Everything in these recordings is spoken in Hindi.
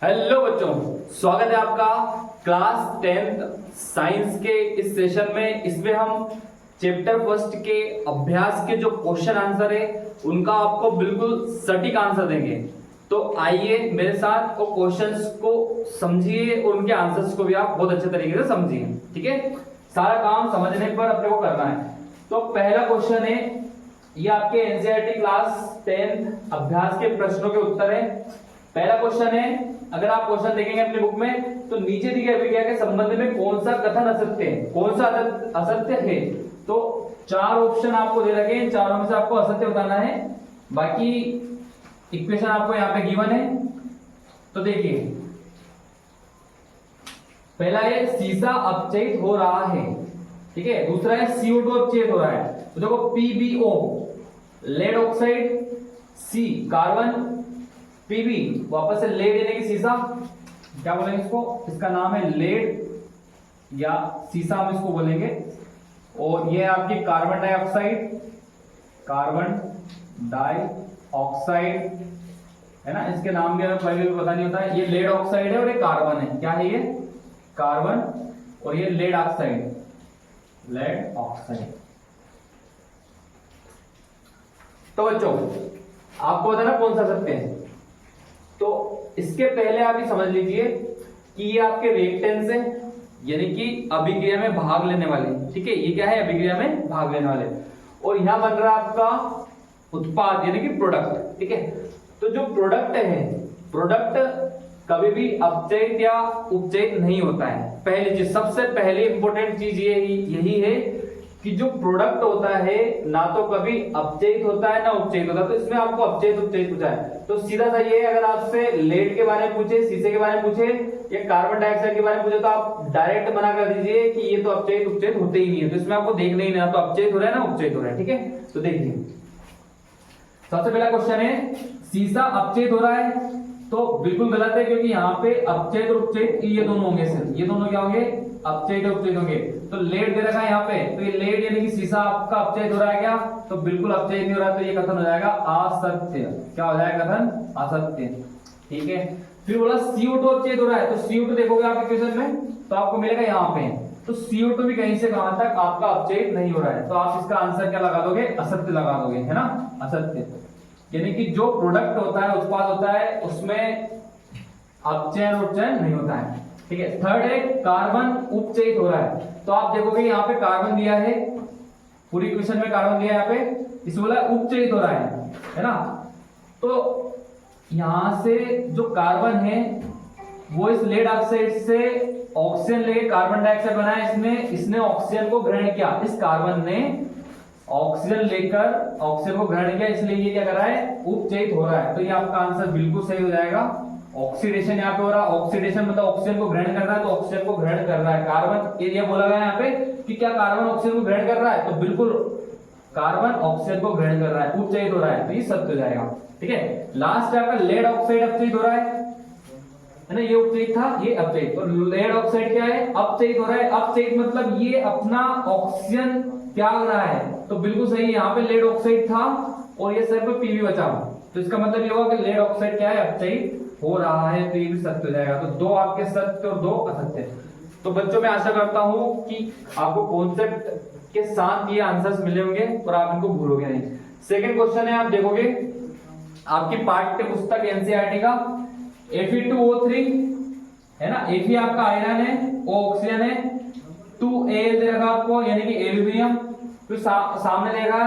हेलो बच्चों, स्वागत है आपका क्लास 10th साइंस के इस सेशन में। इसमें हम चैप्टर फर्स्ट के अभ्यास के जो क्वेश्चन आंसर है उनका आपको बिल्कुल सटीक आंसर देंगे। तो आइए मेरे साथ वो क्वेश्चंस को समझिए और उनके आंसर्स को भी आप बहुत अच्छे तरीके से समझिए। ठीक है, सारा काम समझने पर अपने को करना है। तो पहला क्वेश्चन है, ये आपके एनसीईआरटी क्लास 10th अभ्यास के प्रश्नों के उत्तर है। पहला क्वेश्चन है, अगर आप क्वेश्चन देखेंगे अपनी बुक में तो नीचे दिए अभिक्रिया के संबंध में कौन सा कथन असत्य है, कौन सा असत्य है। तो चार ऑप्शन आपको दे रखे हैं, चारों में से आपको असत्य बताना है। बाकी इक्वेशन आपको यहाँ पे गिवन है। तो देखिए, पहला है सीसा अपचयित हो रहा है, ठीक है। दूसरा है CO2 अपचयित हो रहा है। तो देखो PbO lead oxide, C carbon, Pb वापस से लेड यानी कि सीसा, क्या बोलेंगे इसको, इसका नाम है लेड या सीसा हम इसको बोलेंगे। और ये आपकी कार्बन डाइऑक्साइड, कार्बन डाइऑक्साइड है ना, इसके नाम भी हमें पहले भी पता नहीं होता है। ये लेड ऑक्साइड है और ये कार्बन है। क्या है ये, कार्बन, और ये लेड ऑक्साइड, लेड ऑक्साइड। तो बच्चों आपको पता ना कौन सा सत्य है। तो इसके पहले आप ये समझ लीजिए कि ये आपके रिएक्टेंट्स है, यानी कि अभिक्रिया में भाग लेने वाले। ठीक है, ये क्या है, अभिक्रिया में भाग लेने वाले। और यहां बन रहा है आपका उत्पाद यानी कि प्रोडक्ट। ठीक है, तो जो प्रोडक्ट है, प्रोडक्ट कभी भी अपचयित या उपचयित नहीं होता है। पहली चीज, सबसे पहली इंपॉर्टेंट चीज यही है कि जो प्रोडक्ट होता है ना तो कभी अपचयित होता है ना उपचयित होता है। तो इसमें आपको अपचयित उपचयित पूछा है, तो सीधा सा ये, अगर आपसे लेड के बारे में पूछे, शीशे के बारे में पूछे या कार्बन डाइऑक्साइड के बारे में पूछे तो आप डायरेक्ट मना कर दीजिए कि ये तो अपचयित उपचयित होते ही नहीं है। तो इसमें आपको देखना ही नहीं, तो अपचयित हो रहा है ना उपचयित हो रहा है। ठीक है, तो देखिए सबसे पहला क्वेश्चन है, सीसा अपचयित हो रहा है। तो बिल्कुल गलत है, क्योंकि यहाँ पे अपचयित और उपचयित ये दोनों होंगे, सिर्फ ये दोनों क्या होंगे, अपचयित और उपचयित होंगे। तो लेड दे रखा है यहाँ पे, तो ये लेड यानी कि सीसा आपका अपचयित हो रहा है क्या, तो बिल्कुल अपचयित नहीं हो रहा है। तो ये कथन हो जाएगा असत्य। क्या हो जाएगा कथन, असत्य। ठीक है, फिर बोला CO2 अपचयित हो रहा है। तो CO2 देखोगे आप इक्वेशन में तो आपको मिलेगा यहाँ पे, तो CO2 भी कहीं से कहां तक आपका अपचयित नहीं हो रहा है। तो आप इसका आंसर क्या लगा दोगे, असत्य लगा दोगे, है ना, असत्य। यानी कि जो प्रोडक्ट होता है, उत्पाद होता है, उसमें अपचयन उपचयन नहीं होता है। ठीक है, थर्ड है कार्बन उपचयित हो रहा है। तो आप देखोगे यहाँ पे कार्बन दिया है, पूरी इक्वेशन में कार्बन दिया है, यहाँ पे इस बोला उपचयित हो रहा है ना। तो यहां से जो कार्बन है वो इस लेड ऑक्साइड से ऑक्सीजन लेके कार्बन डाइऑक्साइड बनाया, इसने ऑक्सीजन को ग्रहण किया, इस कार्बन ने ऑक्सीजन लेकर ऑक्सीजन को ग्रहण किया, इसलिए ये क्या कर रहा है, उपचयित हो रहा है। तो ये आपका आंसर बिल्कुल सही हो जाएगा। ऑक्सीडेशन यहाँ पे हो रहा है, ऑक्सीडेशन मतलब ऑक्सीजन को ग्रहण कर रहा है, तो ऑक्सीजन को ग्रहण कर रहा है कार्बन। ये बोला गया यहाँ पे कि क्या कार्बन ऑक्सीजन को ग्रहण कर रहा है, तो बिल्कुल कार्बन ऑक्सीजन को ग्रहण कर रहा है, उपचयित हो रहा है, तो ये सत्य हो जाएगा। ठीक है, लास्ट है आपका लेड ऑक्साइड अपचयित हो रहा है ना, ये उपचयित था, ये अपचयित। और लेड ऑक्साइड क्या है, अपचयित हो रहा है। अपचयित मतलब ये अपना ऑक्सीजन त्याग रहा है, तो बिल्कुल सही है। यहाँ पे लेड ऑक्साइड था और ये सिर्फ Pb बचा, तो इसका मतलब ये होगा कि लेड ऑक्साइड क्या है, अपचयित हो रहा है, तो ये भी सत्य हो जाएगा। तो दो आपके सत्य और दो असत्य। तो बच्चों मैं आशा करता हूं कि आपको कॉन्सेप्ट के साथ ये आंसर्स मिले होंगे और आप इनको भूलोगे नहीं। सेकंड क्वेश्चन है, आप देखोगे आपकी पाठ्य पुस्तक एनसीईआरटी का Fe2O3 है ना, Fe आपका आयरन है, O ऑक्सीजन है, 2Al दे रखा आपको यानी कि एल्यूमिनियम, फिर सामने देगा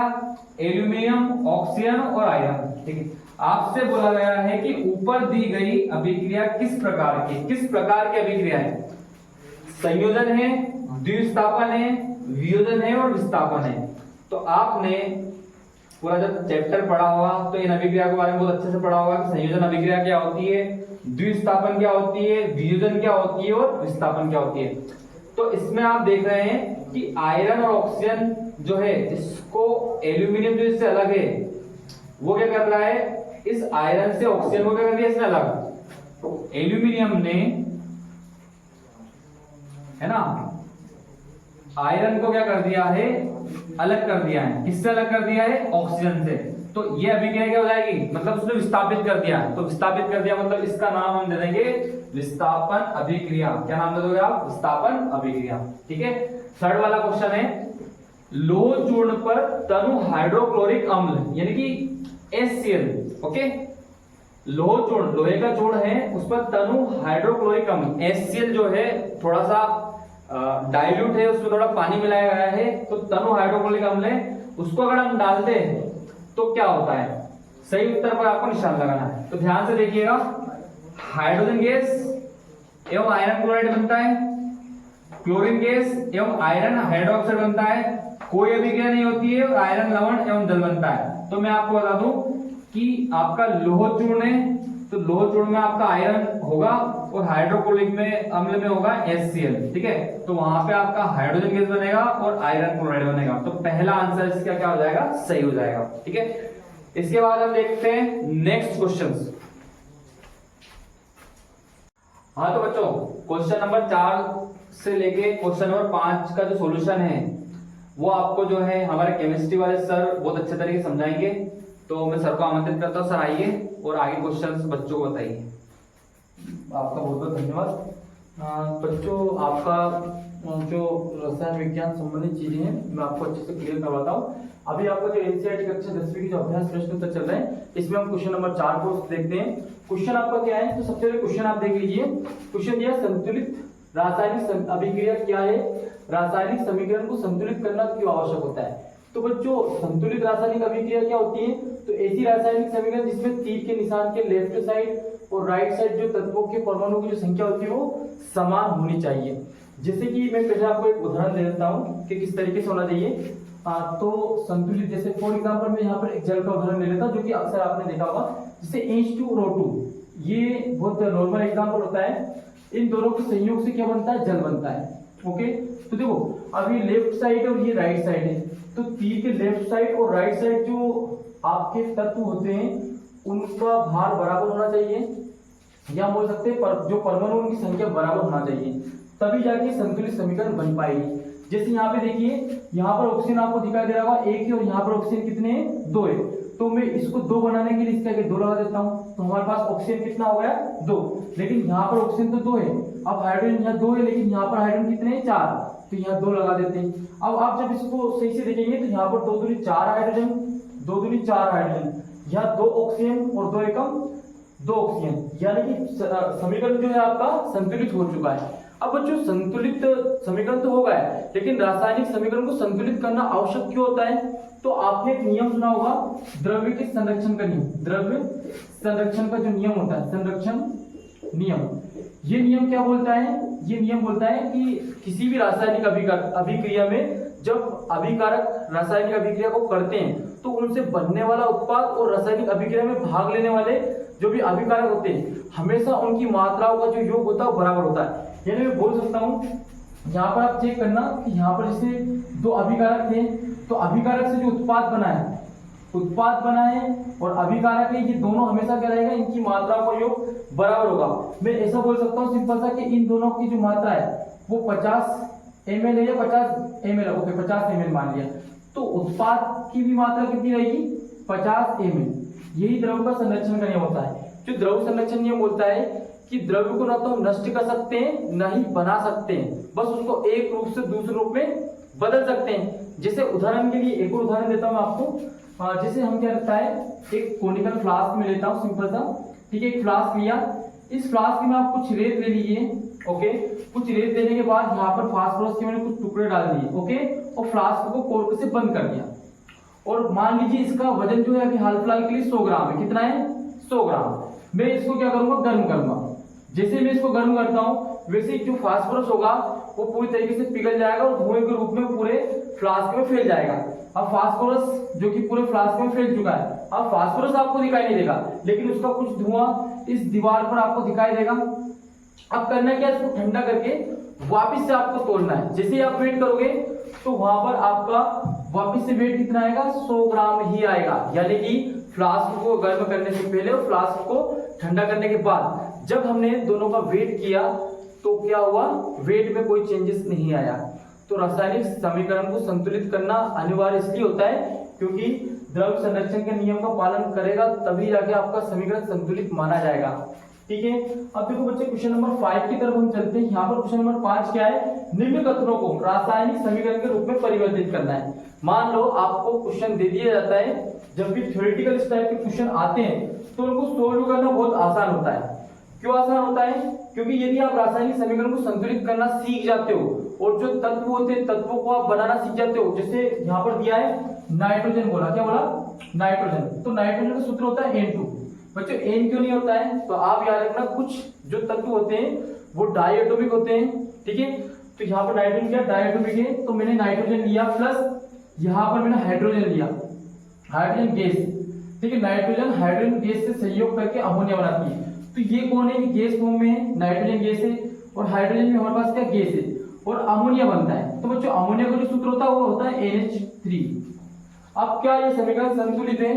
एल्यूमिनियम, ऑक्सीजन और आयरन। ठीक है, आपसे बोला गया है कि ऊपर दी गई अभिक्रिया किस प्रकार की अभिक्रिया है, संयोजन है, द्विस्थापन है, वियोजन है और विस्थापन है। तो आपने पूरा जब चैप्टर पढ़ा होगा तो इन अभिक्रिया के बारे में बहुत अच्छे से पढ़ा होगा कि संयोजन अभिक्रिया क्या होती है, द्विस्थापन क्या होती है, वियोजन क्या होती है और विस्थापन क्या होती है। तो इसमें आप देख रहे हैं कि आयरन और ऑक्सीजन जो है, इसको एल्यूमिनियम जो इससे अलग है वो क्या कर रहा है, इस आयरन से ऑक्सीजन को क्या कर दिया इसने अलग। एल्यूमिनियम ने, है ना, आयरन को क्या कर दिया है, अलग कर दिया है। किससे अलग कर दिया है, ऑक्सीजन से। तो ये अभिक्रिया क्या हो जाएगी, मतलब उसने विस्थापित कर दिया है। तो विस्थापित कर दिया मतलब इसका नाम हम दे देंगे विस्थापन अभिक्रिया। क्या नाम दे दोगे आप, विस्थापन अभिक्रिया। ठीक है। थर्ड वाला क्वेश्चन है, लोह चूर्ण पर तनु हाइड्रोक्लोरिक अम्ल यानी कि HCl। ओके, लोह चूर्ण, लोहे का चूर्ण है, उस पर तनु हाइड्रोक्लोरिक अम्ल HCl जो है थोड़ा सा डाइल्यूट है, उसमें थोड़ा पानी मिलाया गया है, तो तनु हाइड्रोक्लोरिक अम्ल है, उसको अगर हम डालते हैं तो क्या होता है। सही उत्तर पर आपको निशान लगाना है। तो ध्यान से देखिएगा, हाइड्रोजन गैस एवं आयरन क्लोराइड बनता है, क्लोरीन गैस एवं आयरन हाइड्रोक्साइड बनता है, कोई अभिक्रिया नहीं होती है और आयरन लवण एवं जल बनता है। तो मैं आपको बता दूं कि आपका लोह चूर्ण है, तो लोह चूर्ण में आपका आयरन होगा और हाइड्रोक्लोरिक में अम्ल में होगा HCl। ठीक है, तो वहां पे आपका हाइड्रोजन गैस बनेगा और आयरन क्लोराइड बनेगा। तो पहला आंसर इसका क्या हो जाएगा, सही हो जाएगा। ठीक है, इसके बाद हम देखते हैं नेक्स्ट क्वेश्चन। हाँ तो बच्चों, क्वेश्चन नंबर 4 से लेके क्वेश्चन नंबर 5 का जो सॉल्यूशन है वो आपको जो है हमारे केमिस्ट्री वाले सर बहुत अच्छे तरीके से समझाएंगे। तो मैं सर को आमंत्रित करता हूँ, सर आइए और आगे क्वेश्चंस बच्चों को बताइए। आपका बहुत बहुत धन्यवाद। बच्चों, आपका जो रसायन विज्ञान संबंधित चीजें हैं मैं आपको अच्छे से क्लियर करवाता हूँ। अभी आपका जो एनसीईआरटी कक्षा 10वीं की जो अभ्यास प्रश्न उत्तर चल रहे हैं, इसमें हम क्वेश्चन नंबर 4 को देखते हैं। क्वेश्चन आपका क्या है, तो सबसे पहले क्वेश्चन आप देख लीजिए। क्वेश्चन दिया, संतुलित रासायनिक अभिक्रिया क्या है, रासायनिक समीकरण को संतुलित करना क्यों आवश्यक होता है। तो बच्चों, संतुलित रासायनिक अभिक्रिया क्या होती है, तो ऐसी रासायनिक समीकरण जिसमें तीर के निशान के लेफ्ट साइड और राइट साइड जो तत्वों के परमाणु की जो संख्या होती है वो समान होनी चाहिए। जैसे कि मैं पहले आपको एक उदाहरण दे देता हूँ कि किस तरीके से होना चाहिए। तो संतुलित, जैसे फॉर एग्जांपल मैं यहाँ पर एक जल का उदाहरण ले लेता हूँ जो कि अक्सर आपने देखा होगा, जैसे H2O2, ये बहुत नॉर्मल एग्जांपल होता है। इन दोनों के संयोग से क्या बनता है, जल बनता है। ओके, तो देखो अब ये लेफ्ट साइड और ये राइट साइड है, तो तीर के लेफ्ट साइड और राइट साइड जो आपके तत्व होते हैं उनका भार बराबर होना चाहिए, या बोल सकते हैं जो परमाणु उनकी संख्या बराबर होना चाहिए, तभी जाके संतुलित समीकरण बन पाएगी। जैसे यहाँ पे देखिए, यहाँ पर ऑक्सीजन आपको दिखाई दे रहा होगा 1 है और यहाँ पर ऑक्सीजन कितने हैं, 2 है। तो मैं इसको 2 बनाने के लिए इसका 2 लगा देता हूँ, तो हमारे पास ऑक्सीजन कितना हो गया, 2। लेकिन यहाँ पर ऑक्सीजन तो 2 है, अब हाइड्रोजन यहाँ 2 है, लेकिन यहाँ पर हाइड्रोजन कितने हैं, 4, तो यहाँ 2 लगा देते हैं। अब आप जब इसको सही से देखेंगे तो यहाँ पर 2 दूनी 4 हाइड्रोजन, 2 दूनी 4 हाइड्रोजन, यहाँ 2 ऑक्सीजन और 2 एकम 2 ऑक्सीजन, यानी कि समीकरण जो है आपका संतुलित हो चुका है। अब बच्चों, संतुलित समीकरण तो हो गया है, लेकिन रासायनिक समीकरण को संतुलित करना आवश्यक क्यों होता है। तो आपने एक नियम सुना होगा, द्रव्य के संरक्षण का नियम, द्रव्य संरक्षण का जो नियम होता है, संरक्षण नियम। ये नियम क्या बोलता है, ये नियम बोलता है कि किसी भी रासायनिक अभिक्रिया में जब अभिकारक रासायनिक अभिक्रिया को करते हैं तो उनसे बनने वाला उत्पाद और रासायनिक अभिक्रिया में भाग लेने वाले जो भी अभिकारक होते हैं हमेशा उनकी मात्राओं का जो योग होता है वो बराबर होता है। यानी मैं बोल सकता हूँ, यहाँ पर आप चेक करना कि यहाँ पर जैसे 2 अभिकारक थे, तो अभिकारक से जो उत्पाद बना है और अभिकारक है, ये दोनों हमेशा क्या रहेगा, इनकी मात्राओं का योग बराबर होगा। मैं ऐसा बोल सकता हूँ सिंपल सा कि इन दोनों की जो मात्रा है वो 50 ml है या 50 ml, ओके 50 ml मान लिया, तो उत्पाद की भी मात्रा कितनी रहेगी, 50 ml। यही द्रव का संरक्षण का नियम होता है। जो द्रव संरक्षण नियम बोलता है कि द्रव्य को ना तो हम नष्ट कर सकते हैं ना ही बना सकते हैं, बस उसको एक रूप से दूसरे रूप में बदल सकते हैं। जैसे उदाहरण के लिए एक और उदाहरण देता हूं आपको। जैसे हम क्या करता है, एक कोनिकल फ्लास्क में लेता हूं सिंपल सा, ठीक है, एक फ्लास्क लिया, इस फ्लास्क में आप कुछ रेत ले लीजिए, ओके, कुछ रेत लेने के बाद यहाँ पर फास्फोरस के मैंने कुछ टुकड़े डाल दिए, ओके, और फ्लास्क को कोर्क से बंद कर दिया। और मान लीजिए इसका वजन जो है अभी हाल फिलहाल के लिए 100 ग्राम है, कितना है, 100 ग्राम। मैं इसको क्या करूंगा, गर्म करूंगा। जैसे मैं इसको गर्म करता हूं वैसे जो फास्फोरस होगा वो पूरी तरीके से पिघल जाएगा और धुएं के रूप में पूरे फ्लास्क में फैल जाएगा। अब फास्फोरस जो कि पूरे फ्लास्क में फैल चुका है, अब फास्फोरस आपको दिखाई नहीं देगा, लेकिन उसका कुछ धुआं इस दीवार पर आपको दिखाई देगा। अब करना क्या, इसको ठंडा करके वापिस से आपको तोड़ना है। जैसे ही आप वेट करोगे तो वहां पर आपका वापिस से वेट कितना आएगा, 100 ग्राम ही आएगा। यानी कि फ्लास्क को गर्म करने से पहले और फ्लास्क को ठंडा करने के बाद जब हमने दोनों का वेट किया तो क्या हुआ, वेट में कोई चेंजेस नहीं आया। तो रासायनिक समीकरण को संतुलित करना अनिवार्य इसलिए होता है क्योंकि द्रव्य संरक्षण के नियम का पालन करेगा तभी जाके आपका समीकरण संतुलित माना जाएगा। ठीक है, अब देखो बच्चे क्वेश्चन नंबर 5 की तरफ हम चलते हैं। यहाँ पर क्वेश्चन नंबर 5 क्या है, निम्न कथनों को रासायनिक समीकरण के रूप में परिवर्तित करना है। मान लो आपको क्वेश्चन दे दिया जाता है, जब भी थ्योरेटिकल इस टाइप के क्वेश्चन आते हैं तो उनको सोल्व करना बहुत आसान होता है। क्यों आसान होता है, क्योंकि यदि आप रासायनिक समीकरण को संतुलित करना सीख जाते हो और जो तत्व होते हैं तत्वों को आप बनाना सीख जाते हो, जैसे यहाँ पर दिया है नाइट्रोजन बोला, क्या बोला, नाइट्रोजन, तो नाइट्रोजन का सूत्र होता है N2। बच्चों N क्यों नहीं होता है, तो आप याद रखना कुछ जो तत्व होते हैं वो डायटोमिक होते हैं। ठीक है, तो यहाँ पर नाइट्रोजन क्या डायटोमिक है, तो मैंने नाइट्रोजन लिया प्लस यहाँ पर मैंने हाइड्रोजन लिया, हाइड्रोजन गैस। ठीक है, नाइट्रोजन हाइड्रोजन गैस से संयोग करके अमोनिया बनाती है। तो ये कौन है, गैस फॉर्म में है, नाइट्रोजन गैस है और हाइड्रोजन में हमारे पास क्या गैस है और अमोनिया बनता है। तो बच्चों अमोनिया का जो सूत्र होता है वो होता है NH3। अब क्या ये समीकरण संतुलित है,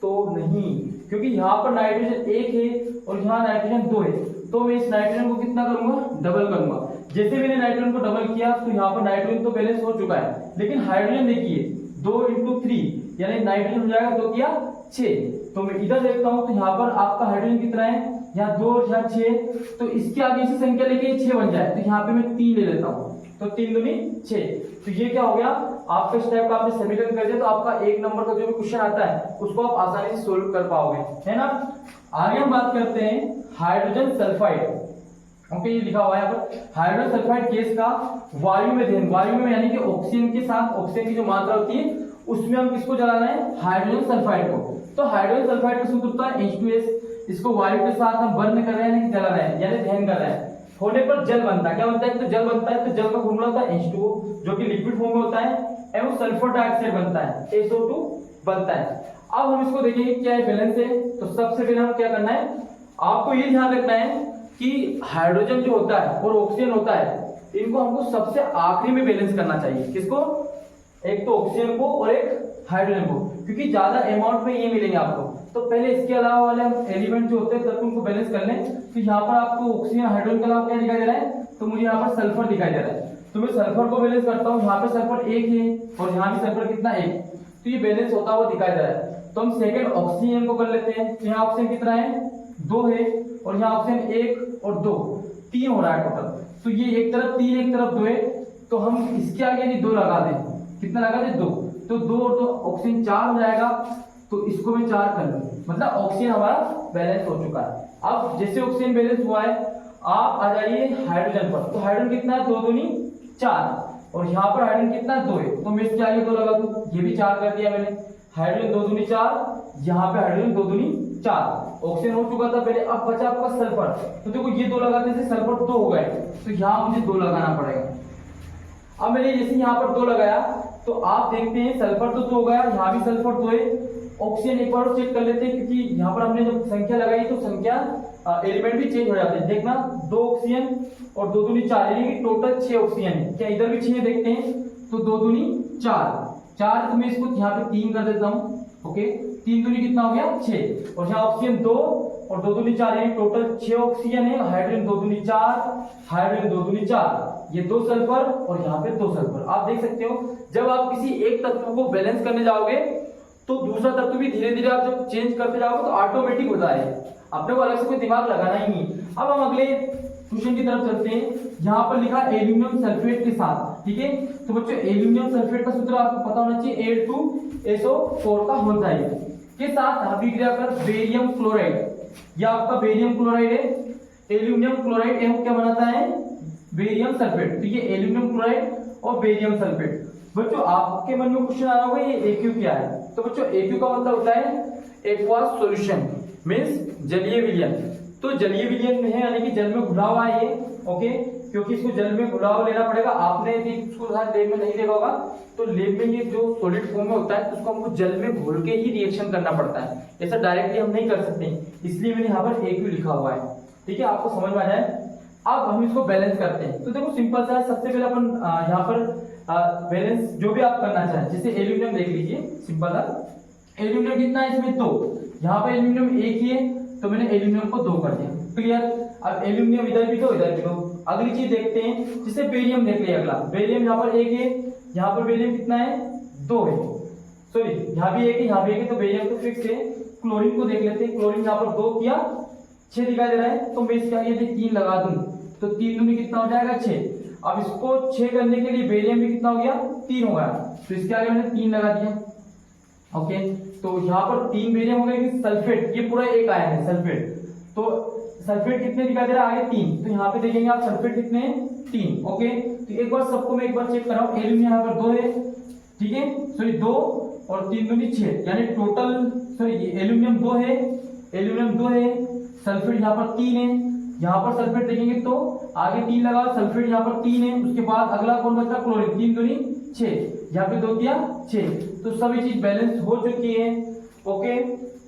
तो नहीं, क्योंकि यहाँ पर नाइट्रोजन 1 है और यहाँ नाइट्रोजन 2 है, तो मैं इस नाइट्रोजन को कितना करूंगा, डबल करूंगा। जैसे मैंने नाइट्रोजन को डबल किया तो यहाँ पर नाइट्रोजन तो बैलेंस हो चुका है, लेकिन हाइड्रोजन देखिए 2 × 3 यानी नाइट्रोजन हो जाएगा 2 किया 6। तो मैं इधर देखता हूँ तो यहाँ पर आपका हाइड्रोजन कितना है, यहाँ 2 और यहाँ 6, तो इसके आगे इसी संख्या लेके 6 बन जाए, तो यहाँ पे मैं 3 ले लेता हूँ, तो 3 दूनी 6। तो ये क्या हो गया, आपका इस टाइप का आपने समीकरण कर दिया तो आपका 1 नंबर का जो भी क्वेश्चन आता है उसको आप आसानी से सोल्व कर पाओगे, है ना। आगे हम बात करते हैं हाइड्रोजन सल्फाइड। ओके, ये लिखा हुआ है यहाँ पर हाइड्रोजन सल्फाइड गैस का वायु में दहन, वायु में यानी कि ऑक्सीजन के साथ ऑक्सीजन की जो मात्रा होती है उसमें हम किसको जलाना है, हाइड्रोजन सल्फाइड को। तो हाइड्रोजन सल्फाइड का सूत्र होता है H2S। इसको वायु के साथ हम बर्न कर रहे हैं, नहीं जला रहे हैं, यानी दहन कर रहे हैं, होने पर जल बनता है। क्या बनता है, तो जल बनता है, तो जल का फॉर्मूला होता है H2O जो कि लिक्विड फॉर्म में होता है, एवं सल्फर डाइऑक्साइड बनता है, SO2 बनता है। अब हम इसको देखेंगे क्या है, बैलेंस है। तो सबसे पहले हम क्या करना है, आपको ये ध्यान रखना है कि हाइड्रोजन जो होता है और ऑक्सीजन होता है इनको हमको सबसे आखिरी में बैलेंस करना चाहिए। किसको, एक तो ऑक्सीजन को और एक हाइड्रोजन को, क्योंकि ज्यादा अमाउंट में ये मिलेंगे आपको। तो पहले इसके अलावा वाले हम एलिमेंट जो होते हैं तब उनको बैलेंस कर लें। तो यहाँ पर आपको ऑक्सीजन हाइड्रोजन के अलावा क्या दिखाई दे रहा है, तो मुझे यहाँ पर सल्फर दिखाई दे रहा है, तो मैं सल्फर को बैलेंस करता हूँ। यहाँ पे सल्फर 1 है और यहाँ भी सल्फर कितना 1, तो ये बैलेंस होता हुआ दिखाई दे रहा है। तो हम सेकंड ऑक्सीजन को कर लेते हैं। यहाँ ऑक्सीजन कितना है, 2 है और यहाँ ऑक्सीजन 1 और 2 3 हो रहा है टोटल। तो ये एक तरफ 3 एक तरफ 2 है, तो हम इसके आगे यदि 2 लगा दें, कितना लगा दें 2, तो 2 और 2 ऑक्सीजन 4 हो जाएगा। तो इसको मैं 4 कर लूं, मतलब ऑक्सीजन हमारा बैलेंस हो चुका है। अब जैसे ऑक्सीजन बैलेंस हुआ है, आप आ जाइए हाइड्रोजन पर। तो हाइड्रोजन कितना है, 2 दूनी 4 और यहाँ पर हाइड्रोजन कितना है 2 है, तो मैं इसके आगे 2 लगा दूं, ये भी 4 कर दिया मैंने। हाइड्रोजन 2 दूनी 4, यहाँ पे हाइड्रोजन 2 दूनी 4, ऑक्सीजन हो चुका था पहले। अब बचा आपका सल्फर, तो देखो ये 2 लगाने से सल्फर 2 हो गए, तो यहाँ मुझे 2 लगाना पड़ेगा। अब मैंने जैसे यहाँ पर 2 लगाया तो आप देखते हैं सल्फर तो 2 हो गया, यहाँ भी सल्फर 2 है। ऑक्सीजन एक बार चेक कर लेते हैं, क्योंकि यहाँ पर हमने जब संख्या लगाई तो संख्या एलिमेंट भी चेंज हो जाते हैं। देखना 2 ऑक्सीजन और 2 दूनी 4, यानी कि टोटल 6 ऑक्सीजन है। क्या इधर भी 6 देखते हैं, तो 2 दूनी 4, तो मैं इसको यहाँ पे 3 कर देता हूँ। ओके, 3 दूनी कितना हो गया 6, और यहाँ ऑक्सीजन 2 और 2 दूनी 4, यानी टोटल 6 ऑक्सीजन है। हाइड्रोजन 2 दूनी 4, हाइड्रोजन 2 दूनी 4, ये 2 सल्फर और यहाँ पे 2 सल्फर। आप देख सकते हो जब आप किसी एक तत्व को बैलेंस करने जाओगे तो दूसरा तत्व भी धीरे धीरे आप जब चेंज करते जाओगे तो ऑटोमेटिक होता है, अपने को अलग से कोई दिमाग लगाना ही नहीं। अब हम अगले क्वेश्चन की तरफ चलते हैं। यहाँ पर लिखा एल्यूमिनियम सल्फेट के साथ, ठीक है। तो बच्चों एल्यूमिनियम सल्फेट का सूत्र आपको पता होना चाहिए, A2SO4 का होता है, के साथ अभिक्रिया कर बेरियम क्लोराइड, यह आपका बेरियम क्लोराइड है। एल्यूमिनियम क्लोराइड एवं क्या बनाता है, बेरियम सल्फेट। ठीक है, एल्यूमिनियम क्लोराइड और बेरियम सल्फेट। बच्चों आपके मन में क्वेश्चन आया होगा ये AQ क्या है, तो बच्चों AQ का मतलब होता है एक्वास सॉल्यूशन, मींस जलीय विलयन। तो जलीय विलयन में है, यानी कि जल में घुला हुआ है ये, ओके, क्योंकि इसको जल में घुला हुआ लेना पड़ेगा। आपने यदि इसको लैब में नहीं देखा होगा तो लैब में ये जो सॉलिड फॉर्म में होता है उसको हमको जल में घोल के ही रिएक्शन करना पड़ता है, ऐसा डायरेक्टली हम नहीं कर सकते, इसलिए मैंने यहाँ पर AQ लिखा हुआ है। ठीक है, आपको समझ में आ जाए। अब हम इसको बैलेंस करते हैं। तो देखो सिंपल सा है, सबसे पहले अपन यहाँ पर बैलेंस जो भी आप करना चाहें, जैसे एल्यूमिनियम देख लीजिए, सिंपल है। एल्यूमिनियम कितना है इसमें 2, यहाँ पे एल्यूमिनियम 1 ही है, तो मैंने एल्यूमिनियम को 2 कर दिया, क्लियर। अब एल्यूमिनियम इधर भी 2 इधर भी 2, अगली चीज देखते हैं, जिसे बेरियम देख लिया। अगला बेरियम यहाँ पर 1 है, यहाँ पर बेरियम कितना है 2 है, सॉरी यहाँ भी 1 है, यहाँ भी 1 है, तो बेरियम तो फिक्स है। क्लोरीन को देख लेते हैं, क्लोरीन यहाँ पर 2 किया 6 दिखाई दे रहा है, तो मैं इसके आगे यदि 3 लगा दूं तो 3 दूनी कितना हो जाएगा 6। अब इसको 6 करने के लिए बेरियम भी कितना हो गया 3 हो गया, तो इसके आगे मैंने 3 लगा दिया। ओके, तो यहाँ पर 3 बेरियम हो गए कि सल्फेट, ये पूरा एक आया है सल्फेट, तो सल्फेट कितने दिखाई दे रहा है आगे 3, तो यहाँ पे देखेंगे आप सल्फेट कितने 3। ओके, तो एक बार सबको मैं एक बार चेक कर रहा हूँ, एल्यूमिनियम यहाँ पर 2 है, ठीक है, सॉरी 2 और 3 दूनी 6, यानी टोटल सॉरी एल्यूमिनियम 2 है, एल्यूमिनियम 2 है, सल्फेट यहाँ पर 3 है, यहाँ पर सल्फेट देखेंगे तो आगे 3 लगा, सल्फेट यहाँ पर 3 है, उसके बाद अगला कौन बचा क्लोरीन, 3 दूनी 6, यहाँ पे 2 किया 6, तो सभी चीज बैलेंस हो चुकी है। ओके,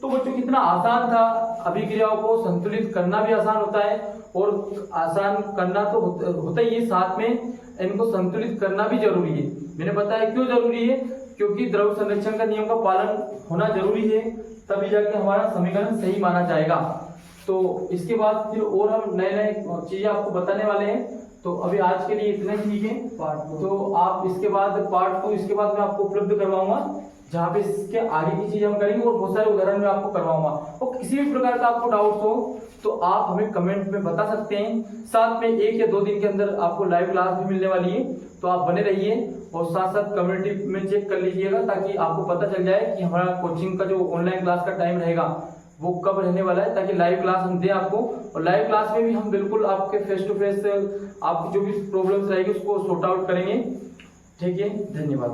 तो बच्चों कितना आसान था, अभिक्रियाओं को संतुलित करना भी आसान होता है और आसान करना तो होता ही है, साथ में इनको संतुलित करना भी जरूरी है। मैंने बताया क्यों जरूरी है, क्योंकि द्रव संरक्षण का नियम का पालन होना जरूरी है, तभी जाके हमारा समीकरण सही माना जाएगा। तो इसके बाद फिर और हम नए नए चीजें आपको बताने वाले हैं, तो अभी आज के लिए इतना ही ठीक है। तो आप इसके बाद पार्ट 2 इसके बाद मैं आपको उपलब्ध करवाऊंगा, जहाँ पे इसके आगे की चीजें हम करेंगे और बहुत सारे उदाहरण मैं आपको करवाऊंगा। और किसी भी प्रकार का आपको डाउट हो तो आप हमें कमेंट में बता सकते हैं। साथ में 1 या 2 दिन के अंदर आपको लाइव क्लास भी मिलने वाली है, तो आप बने रहिए और साथ साथ कम्युनिटी में चेक कर लीजिएगा, ताकि आपको पता चल जाए कि हमारा कोचिंग का जो ऑनलाइन क्लास का टाइम रहेगा वो कब रहने वाला है, ताकि लाइव क्लास हम दें आपको। और लाइव क्लास में भी हम बिल्कुल आपके फेस टू फेस आपकी जो भी प्रॉब्लम्स रहेगी उसको सॉर्ट आउट करेंगे। ठीक है, धन्यवाद।